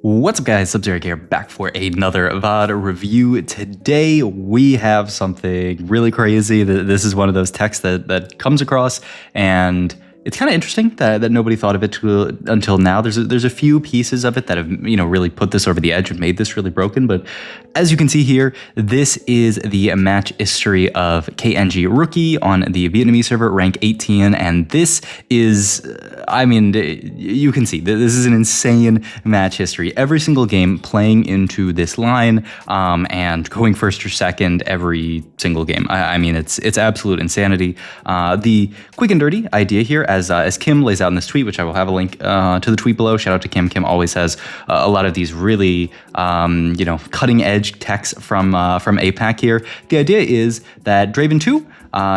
What's up guys, Sub-Zero here, back for another VOD review. Today we have something really crazy. This is one of those texts that comes across, and it's kind of interesting that nobody thought of it until now. There's a few pieces of it that have really put this over the edge and made this really broken, but as you can see here, this is the match history of KNG Rookie on the Vietnamese server, rank 18, and this is, you can see, this is an insane match history. Every single game playing into this line and going first or second every single game. It's absolute insanity. The quick and dirty idea here, as Kim lays out in this tweet, which I will have a link to the tweet below. Shout out to Kim. Kim always has a lot of these really cutting edge texts from APAC here. The idea is that Draven 2,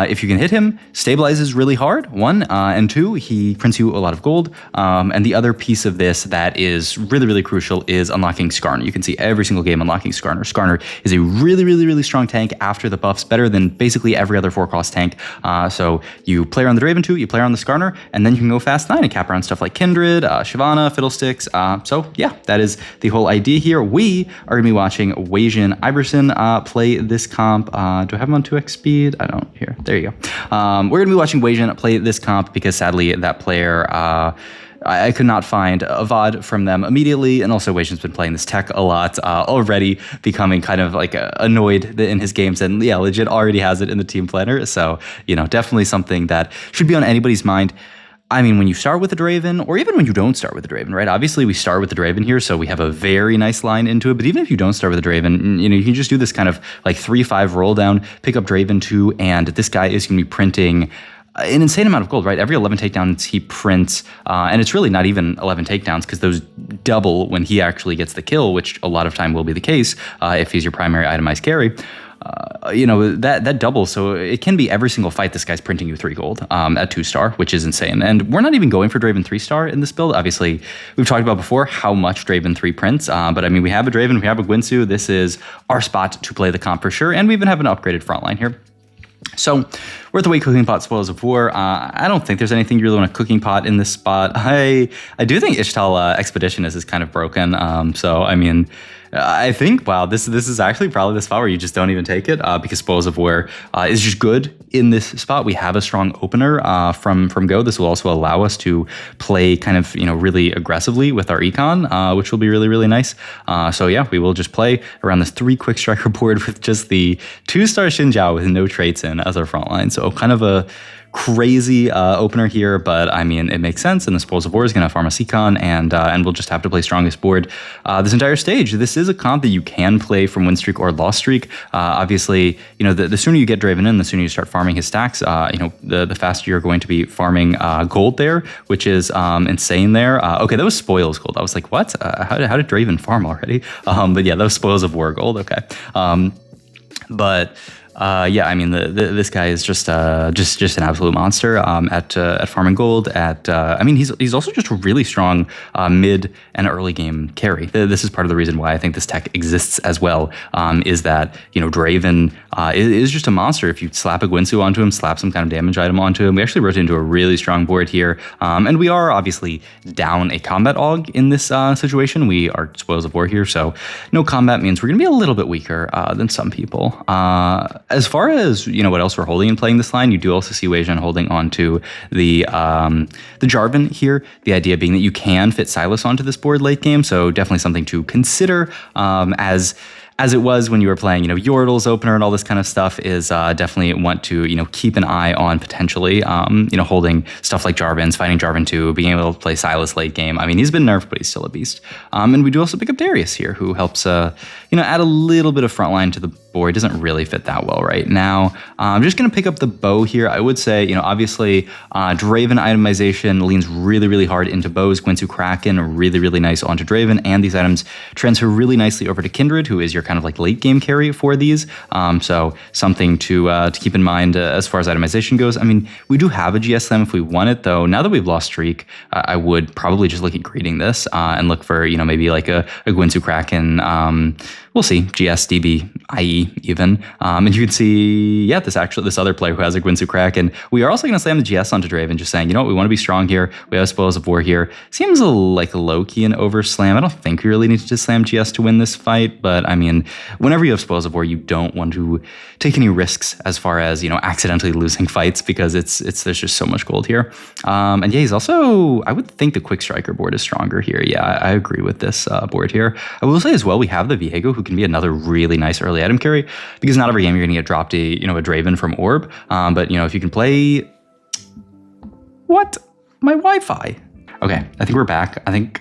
if you can hit him, stabilizes really hard, 1, and 2, he prints you a lot of gold. And the other piece of this that is really, really crucial is unlocking Skarner. You can see every single game unlocking Skarner. Skarner is a really, really, really strong tank after the buffs, better than basically every other 4-cost tank. So you play around the Draven 2, you play around the Skarner, and then you can go fast 9 and cap around stuff like Kindred, Shyvana, Fiddlesticks. So yeah, that is the whole idea here. We are going to be watching Wajin Iverson play this comp. Do I have him on 2x speed? I don't. Here, there you go. We're going to be watching Wajin play this comp because sadly that player, I could not find a VOD from them immediately, and also Wajin's been playing this tech a lot, already becoming kind of like annoyed in his games, and yeah, legit already has it in the team planner, so, definitely something that should be on anybody's mind. When you start with the Draven, or even when you don't start with the Draven, right? Obviously, we start with the Draven here, so we have a very nice line into it. But even if you don't start with the Draven, you can just do this kind of like 3-5 roll down, pick up Draven 2, and this guy is going to be printing an insane amount of gold, right? Every 11 takedowns he prints, and it's really not even 11 takedowns because those double when he actually gets the kill, which a lot of time will be the case if he's your primary itemized carry. That doubles, so it can be every single fight this guy's printing you 3 gold at 2-star, which is insane. And we're not even going for Draven 3-star in this build. Obviously, we've talked about before how much Draven 3 prints, but we have a Draven, we have a Gwinsu. This is our spot to play the comp for sure, and we even have an upgraded front line here. So we're at the way cooking pot spoils of war. I don't think there's anything you really want a cooking pot in this spot. I do think Ishtal Expedition is kind of broken. I think, wow, this is actually probably the spot where you just don't even take it because Spoils of War is just good in this spot. We have a strong opener from Go. This will also allow us to play kind of, really aggressively with our econ, which will be really, really nice. So yeah, we will just play around this 3 quick striker board with just the 2-star Xin Zhao with no traits in as our front line. So kind of a crazy opener here, but it makes sense, and the Spoils of War is going to farm a Econ, and we'll just have to play strongest board this entire stage. This is a comp that you can play from win streak or loss streak. Obviously, the sooner you get Draven in, the sooner you start farming his stacks, the faster you're going to be farming gold there, which is insane there. Okay, that was Spoils gold. I was like, what? How did Draven farm already? But yeah, that was Spoils of War gold. Okay. This guy is just an absolute monster at farming gold. He's also just a really strong mid and early game carry. This is part of the reason why I think this tech exists as well. Is that Draven is just a monster. If you slap a Gwinsu onto him, slap some kind of damage item onto him, we actually rotate into a really strong board here. And we are obviously down a combat aug in this situation. We are Spoils of War here, so no combat means we're going to be a little bit weaker than some people. As far as what else we're holding and playing this line, you do also see Wajin holding onto the Jarvan here. The idea being that you can fit Silas onto this board late game, so definitely something to consider as it was when you were playing, Yordle's opener and all this kind of stuff is definitely want to, keep an eye on potentially, holding stuff like Jarvan's, fighting Jarvan 2, being able to play Silas late game. He's been nerfed, but he's still a beast. And we do also pick up Darius here, who helps, add a little bit of frontline to the board. Doesn't really fit that well right now. I'm just going to pick up the bow here. I would say, obviously, Draven itemization leans really, really hard into bows. Gwinsu Kraken, really, really nice onto Draven, and these items transfer really nicely over to Kindred, who is your kind of like late game carry for these. So something to keep in mind as far as itemization goes. We do have a GS Slam if we want it, though. Now that we've lost streak, I would probably just look at greeting this and look for, maybe like a Gwinsu Kraken. We'll see, GS, DB, IE, 3 even. And you can see, yeah, this other player who has a Gwynsu Crack. And we are also going to slam the GS onto Draven, just saying, you know what, we want to be strong here. We have Spoils of War here. Seems like low-key an overslam. I don't think we really need to slam GS to win this fight, but I mean, whenever you have Spoils of War, you don't want to take any risks as far as, you know, accidentally losing fights, because there's just so much gold here. And yeah, he's also, I would think the Quick Striker board is stronger here. Yeah, I agree with this board here. I will say as well, we have the Viego, who can be another really nice early item carry, because not every game you're going to get dropped a Draven from Orb. But you know, if you can play, what? My Wi-Fi. Okay, I think we're back. I think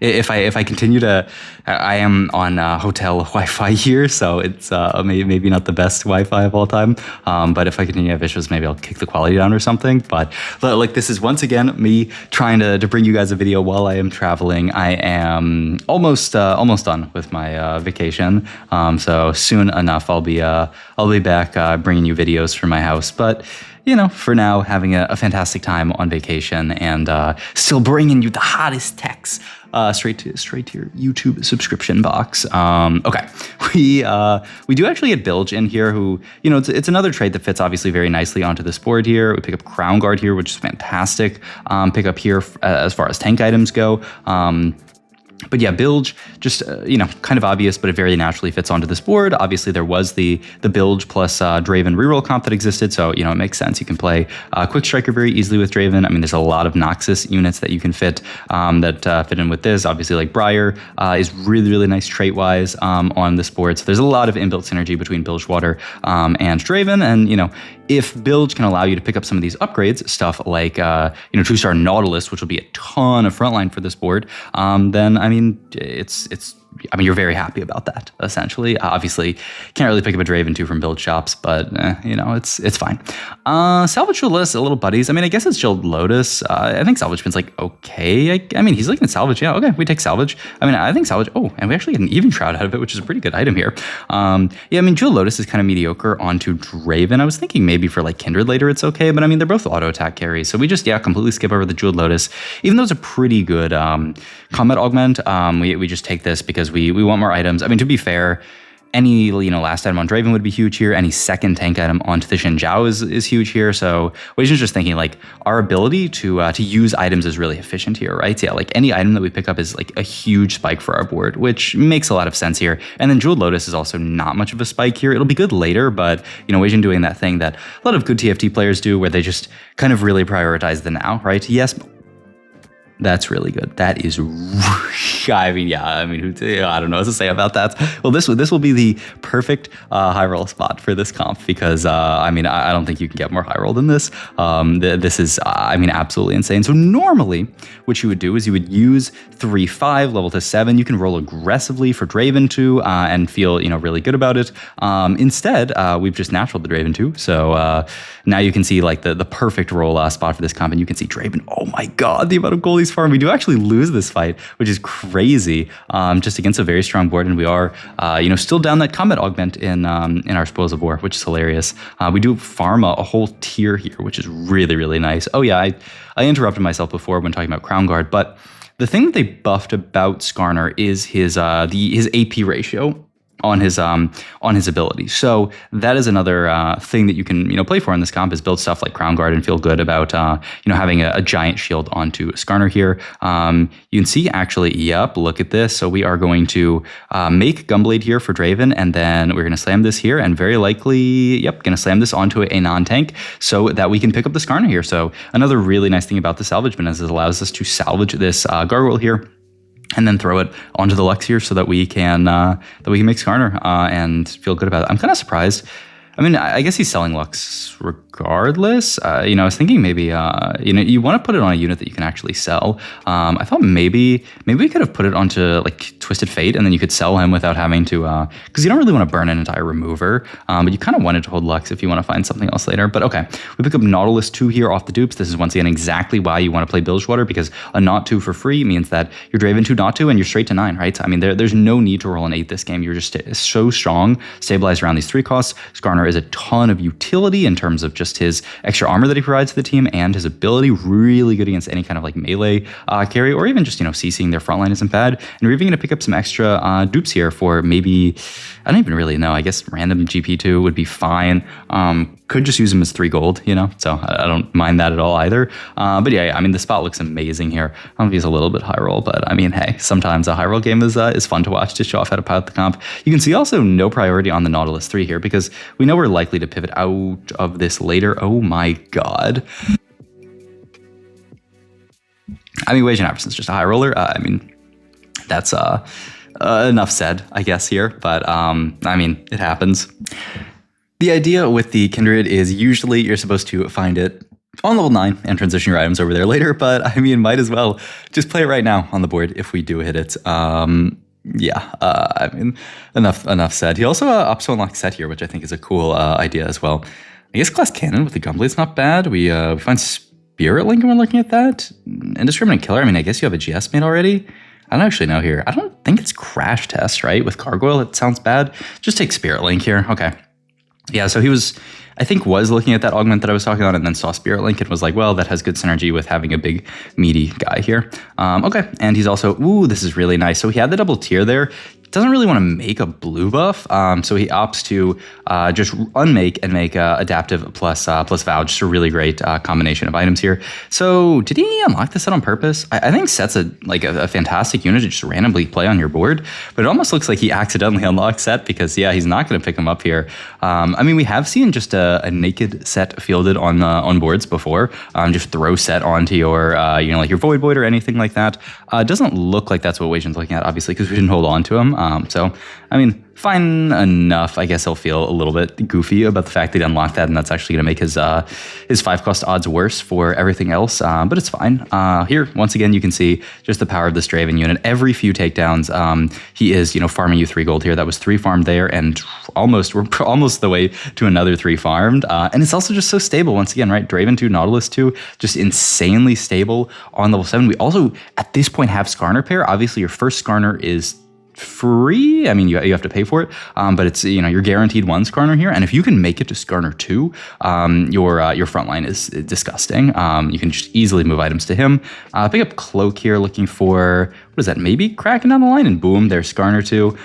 if I continue to, I am on hotel Wi-Fi here, so it's maybe not the best Wi-Fi of all time. But if I continue to have issues, maybe I'll kick the quality down or something. But like, this is once again me trying to bring you guys a video while I am traveling. I am almost done with my vacation. So soon enough, I'll be back bringing you videos from my house. But you know, for now, having a fantastic time on vacation and still bringing you the hottest techs straight to your YouTube subscription box. Okay, we do actually get Bilge in here, who, you know, it's another trait that fits obviously very nicely onto this board here. We pick up Crown Guard here, which is fantastic. Pick up here as far as tank items go. But yeah, Bilge, just, you know, kind of obvious, but it very naturally fits onto this board. Obviously, there was the Bilge plus Draven reroll comp that existed, so, you know, it makes sense. You can play Quick Striker very easily with Draven. I mean, there's a lot of Noxus units that you can fit that fit in with this. Obviously, like Briar is really, really nice trait-wise on this board. So there's a lot of inbuilt synergy between Bilgewater and Draven, and, you know, if Bilge can allow you to pick up some of these upgrades, stuff like, you know, 2-star Nautilus, which will be a ton of frontline for this board, then, I mean, you're very happy about that, essentially. Obviously, can't really pick up a Draven 2 from build shops, but, you know, it's fine. Salvage Jeweled Lotus, a little buddies. I mean, I guess it's Jeweled Lotus. I think Salvage Pin's like, okay. I mean, he's looking at Salvage. Yeah, okay, we take Salvage. I mean, I think Salvage, oh, and we actually get an Even Shroud out of it, which is a pretty good item here. Yeah, I mean, Jeweled Lotus is kind of mediocre onto Draven. I was thinking maybe for like Kindred later it's okay, but I mean, they're both auto attack carries. So we just, yeah, completely skip over the Jeweled Lotus. Even though it's a pretty good combat augment, we just take this because we want more items. I mean, to be fair, any, you know, last item on Draven would be huge here. Any second tank item onto the Xin Zhao is huge here. So we're just thinking like our ability to use items is really efficient here, right? So yeah, like any item that we pick up is like a huge spike for our board, which makes a lot of sense here. And then Jeweled Lotus is also not much of a spike here. It'll be good later, but, you know, Weijin doing that thing that a lot of good TFT players do, where they just kind of really prioritize the now, right? Yes, that's really good. That is, I mean, yeah, I mean, I don't know what to say about that. Well, this will be the perfect high roll spot for this comp, because, I mean, I don't think you can get more high roll than this. This is, I mean, absolutely insane. So normally what you would do is you would use 3-5 level to 7. You can roll aggressively for Draven 2 and feel, you know, really good about it. Instead, we've just naturaled the Draven 2. So now you can see like the perfect roll spot for this comp, and you can see Draven. Oh my God, the amount of gold he's farmed. We do actually lose this fight, which is crazy, just against a very strong board, and we are, you know, still down that combat augment in our Spoils of War, which is hilarious. We do farm a whole tier here, which is really, really nice. Oh yeah, I interrupted myself before when talking about Crown Guard, but the thing that they buffed about Skarner is his AP ratio on his ability. So that is another thing that you can, you know, play for in this comp, is build stuff like Crown Guard and feel good about you know, having a giant shield onto Skarner here. You can see actually, yep, look at this. So we are going to make Gunblade here for Draven, and then we're going to slam this here, and very likely, yep, going to slam this onto a non-tank so that we can pick up the Skarner here. So another really nice thing about the salvagement is it allows us to salvage this Gargoyle here, and then throw it onto the Lux here so that we can make Skarner and feel good about it. I'm kind of surprised. I mean, I guess he's selling Lux regardless. You know, I was thinking maybe, you know, you want to put it on a unit that you can actually sell. I thought maybe we could have put it onto like Twisted Fate, and then you could sell him without having to, because you don't really want to burn an entire remover, but you kind of wanted to hold Lux if you want to find something else later. But okay, we pick up Nautilus 2 here off the dupes. This is once again exactly why you want to play Bilgewater, because a not 2 for free means that you're Draven 2 not 2 and you're straight to 9, right? I mean, there's no need to roll an 8 this game. You're just so strong, stabilized around these 3 costs. Skarner Skarner is a ton of utility in terms of just his extra armor that he provides to the team and his ability, really good against any kind of like melee carry, or even just, CCing their front line isn't bad. And we're even going to pick up some extra dupes here for maybe, I don't even really know, I guess random GP2 would be fine. Could just use him as 3 gold, so I don't mind that at all either. But yeah, I mean, the spot looks amazing here. I don't know if he's a little bit high roll, but I mean, hey, sometimes a high roll game is fun to watch to show off how to pilot the comp. You can see also no priority on the Nautilus 3 here because we know we're likely to pivot out of this later. Oh my God. I mean, Wage and Iverson's just a high roller. I mean, that's enough said, I guess, here. But I mean, it happens. The idea with the Kindred is usually you're supposed to find it on level 9 and transition your items over there later, but I mean, might as well just play it right now on the board if we do hit it. I mean, enough said. He also ups to unlock set here, which I think is a cool idea as well. I guess Glass Cannon with the Gunblade's not bad. We find Spirit Link when we're looking at that. Indiscriminate Killer, I mean, I guess you have a GS made already. I don't actually know here. I don't think it's Crash Test, right? With Gargoyle, it sounds bad. Just take Spirit Link here. Okay. Yeah, so he was looking at that augment that I was talking about and then saw Spirit Link and was like, well, that has good synergy with having a big, meaty guy here. Okay, and he's also, ooh, this is really nice. So he had the double tier there. Doesn't really want to make a blue buff, so he opts to just unmake and make adaptive plus Vow, just a really great combination of items here. So did he unlock this set on purpose? I think Set's a fantastic unit to just randomly play on your board, but it almost looks like he accidentally unlocked Set because yeah, he's not going to pick him up here. I mean, we have seen just a naked Set fielded on boards before. Just throw Set onto your like your Void or anything like that. Doesn't look like that's what Wajan's looking at, obviously, because we didn't hold on to him. So, I mean, fine enough. I guess he'll feel a little bit goofy about the fact that he unlocked that, and that's actually going to make his 5-cost odds worse for everything else, but it's fine. Here, once again, you can see just the power of this Draven unit. Every few takedowns, he is, farming you 3 gold here. That was 3 farmed there, and we're almost the way to another 3 farmed. And it's also just so stable, once again, right? Draven 2, Nautilus 2, just insanely stable on level 7. We also, at this point, have Skarner pair. Obviously, your first Skarner is free. I mean, you have to pay for it, but it's, you're guaranteed 1 Skarner here. And if you can make it to Skarner 2, your front line is disgusting. You can just easily move items to him. Pick up Cloak here, looking for, what is that, maybe cracking down the line, and boom, there's Skarner 2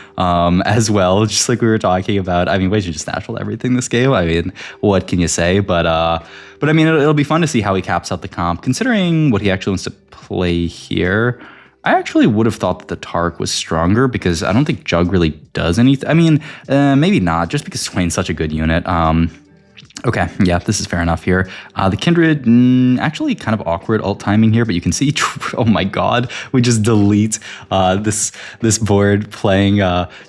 as well, just like we were talking about. I mean, Wage just natural everything this game. I mean, what can you say? But I mean, it'll be fun to see how he caps out the comp, considering what he actually wants to play here. I actually would have thought that the Tark was stronger because I don't think Jug really does anything. I mean, maybe not, just because Swain's such a good unit. Okay, yeah, this is fair enough here. The Kindred, actually kind of awkward alt timing here, but you can see, oh my God, we just delete this board playing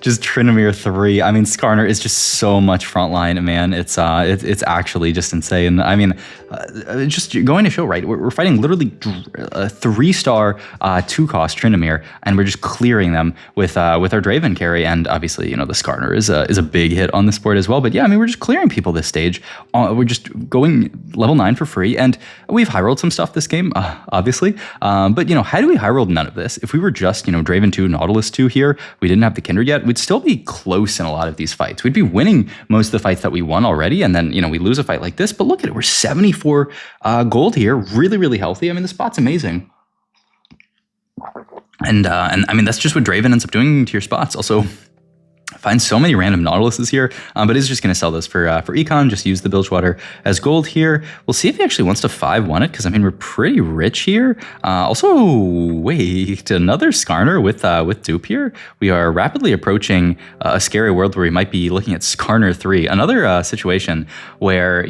just Tryndamere 3. I mean, Skarner is just so much frontline, man. It's actually just insane. I mean, just going to show, right? We're fighting literally a 3-star 2-cost Tryndamere, and we're just clearing them with our Draven carry, and obviously, the Skarner is a big hit on this board as well. But yeah, I mean, we're just clearing people this stage. We're just going level 9 for free, and we've high rolled some stuff this game, obviously. But how do we high roll none of this? If we were just Draven 2, Nautilus 2 here, we didn't have the Kindred yet, we'd still be close in a lot of these fights. We'd be winning most of the fights that we won already, and then we lose a fight like this. But look at it, we're 74 gold here, really, really healthy. I mean, the spot's amazing. And I mean, that's just what Draven ends up doing to your spots. Also, find so many random Nautiluses here, but is just going to sell those for econ. Just use the Bilgewater as gold here. We'll see if he actually wants to 5-1 it, because I mean, we're pretty rich here. Also, wait, another Skarner with dupe here. We are rapidly approaching a scary world where we might be looking at Skarner 3. Another situation where,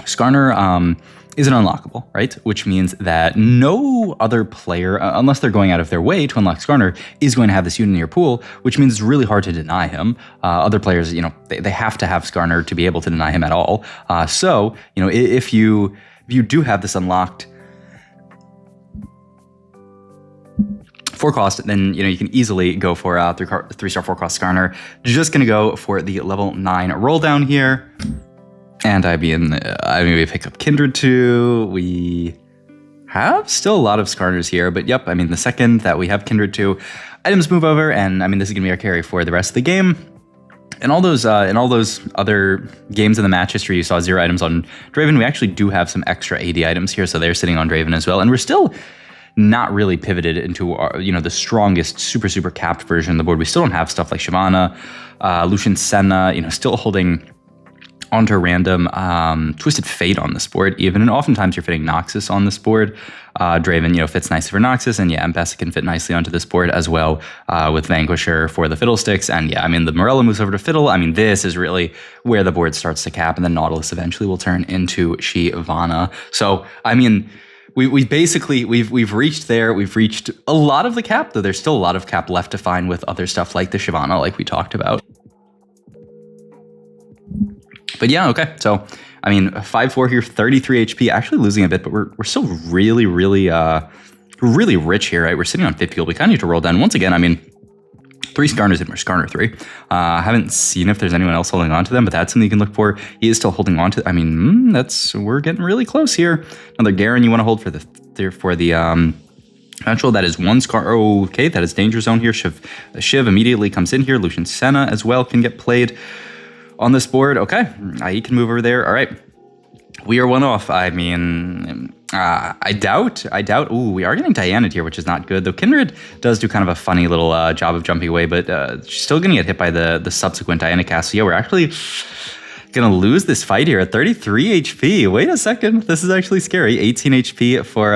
Skarner isn't unlockable, right? Which means that no other player, unless they're going out of their way to unlock Skarner, is going to have this unit in your pool, which means it's really hard to deny him. Other players, they have to have Skarner to be able to deny him at all. So, if you do have this unlocked 4-cost, then you can easily go for 3-star 4-cost Skarner. Just gonna go for the level 9 roll down here. And I mean, we pick up Kindred 2. We have still a lot of Skarners here, but yep, I mean, the second that we have Kindred 2, items move over, and I mean, this is going to be our carry for the rest of the game. in all those other games in the match history, you saw 0 items on Draven. We actually do have some extra AD items here, so they're sitting on Draven as well. And we're still not really pivoted into our, the strongest, super capped version of the board. We still don't have stuff like Shyvana, Lucian Senna, still holding onto random Twisted Fate on this board even, and oftentimes you're fitting Noxus on this board. Draven, fits nicely for Noxus, and yeah, M-Pesa can fit nicely onto this board as well, with Vanquisher for the Fiddlesticks, and yeah, I mean, the Morella moves over to Fiddle. I mean, this is really where the board starts to cap, and then Nautilus eventually will turn into Shyvana. So, I mean, we've reached there. We've reached a lot of the cap, though there's still a lot of cap left to find with other stuff like the Shyvana, like we talked about. But yeah, okay. So, I mean, 5-4 here, 33 HP, actually losing a bit, but we're still really rich here, right? We're sitting on 50 gold. We kind of need to roll down. Once again, I mean, 3 Skarners in Skarner 3. I haven't seen if there's anyone else holding on to them, but that's something you can look for. He is still holding on to, I mean, we're getting really close here. Another Garen you want to hold for the eventual. That is 1 Scar. Oh, okay, that is Danger Zone here. Shiv immediately comes in here. Lucian Senna as well can get played on this board. Okay, he can move over there. All right, we are 1 off. I mean, I doubt. Ooh, we are getting Diana here, which is not good. Though Kindred does do kind of a funny little job of jumping away, but she's still going to get hit by the subsequent Diana cast. So yeah, we're actually going to lose this fight here at 33 HP. Wait a second, this is actually scary. 18 HP for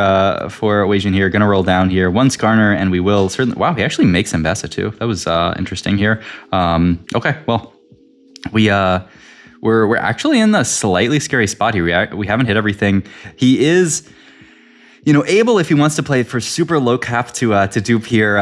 Wajin here. Going to roll down here. 1 Skarner, and we will certainly. Wow, he actually makes Mbessa too. That was interesting here. Okay, well. We're actually in a slightly scary spot here. We haven't hit everything. He is, able if he wants to play for super low cap to dupe here.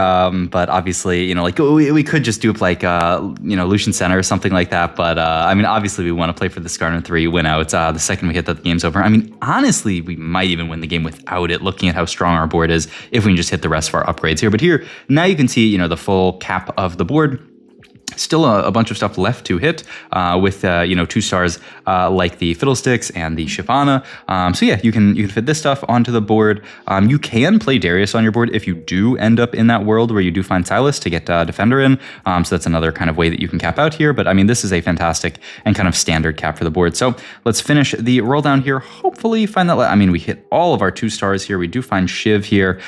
But obviously, we could just dupe like Lucian Senna or something like that. But I mean, obviously we want to play for the Skarner 3 win out. The second we hit that, the game's over. I mean, honestly, we might even win the game without it, looking at how strong our board is if we can just hit the rest of our upgrades here. But here, now you can see, the full cap of the board. Still a bunch of stuff left to hit with 2 stars like the Fiddlesticks and the Shyvana. So yeah, you can fit this stuff onto the board. You can play Darius on your board if you do end up in that world where you do find Silas to get Defender in. So that's another kind of way that you can cap out here. But I mean, this is a fantastic and kind of standard cap for the board. So let's finish the roll down here. Hopefully find that. I mean, we hit all of our 2 stars here. We do find Shiv here.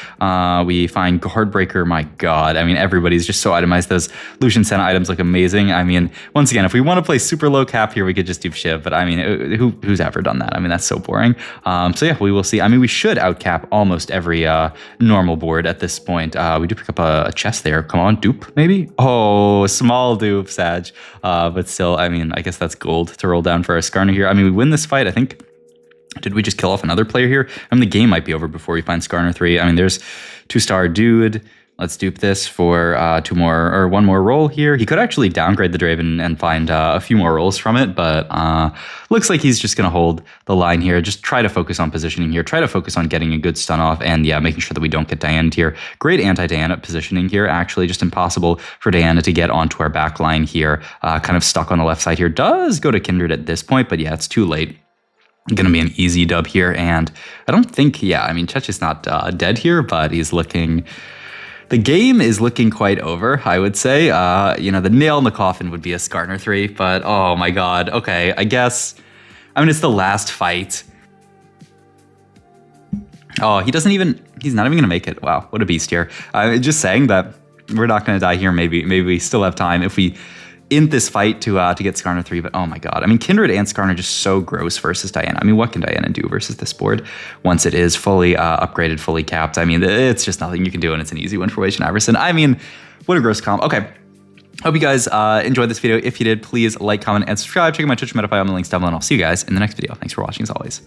We find Guardbreaker. My God, I mean, everybody's just so itemized. Those Lucian Senna items look amazing. I mean, once again, if we want to play super low cap here, we could just do Shiv, but I mean, who's ever done that? I mean, that's so boring. So yeah, we will see. I mean, we should outcap almost every normal board at this point. We do pick up a chest there. Come on, dupe, maybe? Oh, small dupe, Sag. But still, I mean, I guess that's gold to roll down for our Skarner here. I mean, we win this fight, I think. Did we just kill off another player here? I mean, the game might be over before we find Skarner 3. I mean, there's 2-star dude. Let's dupe this for 1 more roll here. He could actually downgrade the Draven and find a few more rolls from it, but looks like he's just going to hold the line here. Just try to focus on positioning here. Try to focus on getting a good stun off, and yeah, making sure that we don't get Diana here. Great anti-Diana positioning here. Actually, just impossible for Diana to get onto our back line here. Kind of stuck on the left side here. Does go to Kindred at this point, but yeah, it's too late. Going to be an easy dub here, and I don't think, yeah, I mean, Chech is not dead here, but he's looking... The game is looking quite over, I would say. The nail in the coffin would be a Skarner 3, but oh my God. Okay, I guess, I mean, it's the last fight. Oh, he's not even going to make it. Wow, what a beast here. Just saying that we're not going to die here. Maybe we still have time if we in this fight to get Skarner 3, but oh my God. I mean, Kindred and Skarner are just so gross versus Diana. I mean, what can Diana do versus this board once it is fully upgraded, fully capped? I mean, it's just nothing you can do, and it's an easy win for Wage and Iverson. I mean, what a gross comp. Okay. Hope you guys enjoyed this video. If you did, please like, comment, and subscribe. Check out my Twitch, Metafy, on the links down below, and I'll see you guys in the next video. Thanks for watching, as always.